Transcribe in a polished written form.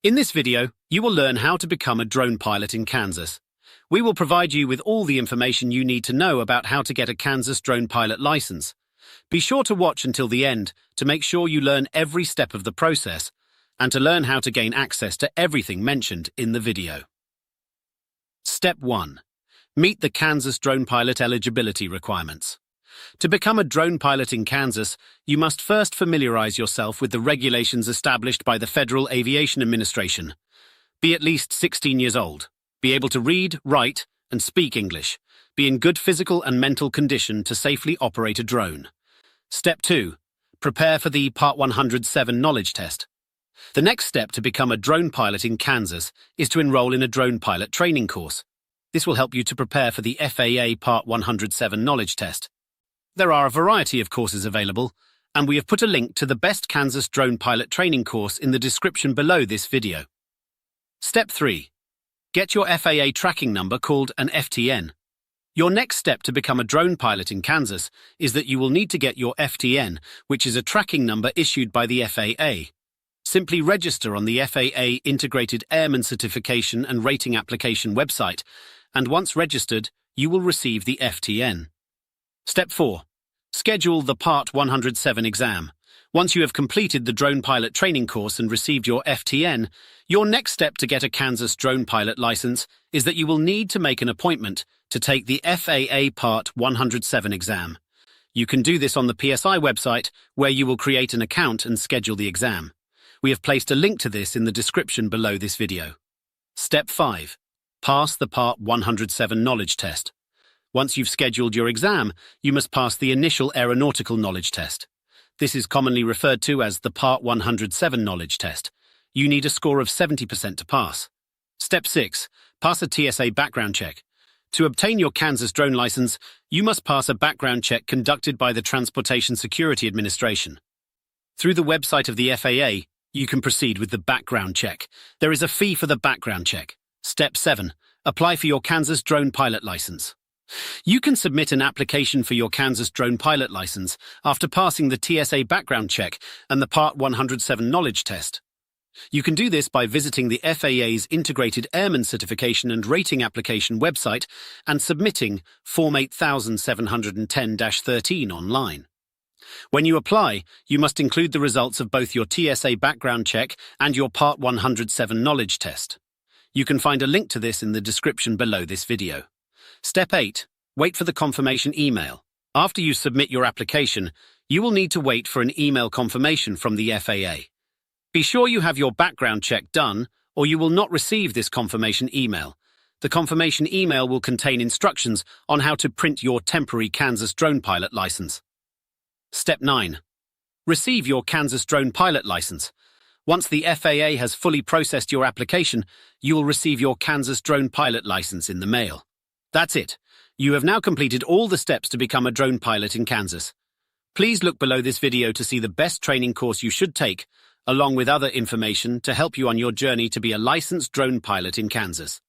In this video, you will learn how to become a drone pilot in Kansas. We will provide you with all the information you need to know about how to get a Kansas drone pilot license. Be sure to watch until the end to make sure you learn every step of the process and to learn how to gain access to everything mentioned in the video. Step 1. Meet the Kansas drone pilot eligibility requirements. To become a drone pilot in Kansas, you must first familiarize yourself with the regulations established by the Federal Aviation Administration. Be at least 16 years old. Be able to read, write, and speak English. Be in good physical and mental condition to safely operate a drone. Step 2. Prepare for the Part 107 knowledge test. The next step to become a drone pilot in Kansas is to enroll in a drone pilot training course. This will help you to prepare for the FAA Part 107 knowledge test. There are a variety of courses available, and we have put a link to the best Kansas drone pilot training course in the description below this video. Step 3. Get your FAA tracking number called an FTN. Your next step to become a drone pilot in Kansas is that you will need to get your FTN, which is a tracking number issued by the FAA. Simply register on the FAA Integrated Airman Certification and Rating Application website, and once registered, you will receive the FTN. Step 4. Schedule the Part 107 exam. Once you have completed the drone pilot training course and received your FTN, your next step to get a Kansas drone pilot license is that you will need to make an appointment to take the FAA Part 107 exam. You can do this on the PSI website, where you will create an account and schedule the exam. We have placed a link to this in the description below this video. Step 5. Pass the Part 107 knowledge test. Once you've scheduled your exam, you must pass the initial aeronautical knowledge test. This is commonly referred to as the Part 107 knowledge test. You need a score of 70% to pass. Step 6. Pass a TSA background check. To obtain your Kansas drone license, you must pass a background check conducted by the Transportation Security Administration. Through the website of the FAA, you can proceed with the background check. There is a fee for the background check. Step 7. Apply for your Kansas drone pilot license. You can submit an application for your Kansas drone pilot license after passing the TSA background check and the Part 107 knowledge test. You can do this by visiting the FAA's Integrated Airman Certification and Rating Application website and submitting Form 8710-13 online. When you apply, you must include the results of both your TSA background check and your Part 107 knowledge test. You can find a link to this in the description below this video. Step 8. Wait for the confirmation email. After you submit your application, you will need to wait for an email confirmation from the FAA. Be sure you have your background check done, or you will not receive this confirmation email. The confirmation email will contain instructions on how to print your temporary Kansas drone pilot license. Step 9. Receive your Kansas drone pilot license. Once the FAA has fully processed your application, you will receive your Kansas drone pilot license in the mail. That's it. You have now completed all the steps to become a drone pilot in Kansas. Please look below this video to see the best training course you should take, along with other information to help you on your journey to be a licensed drone pilot in Kansas.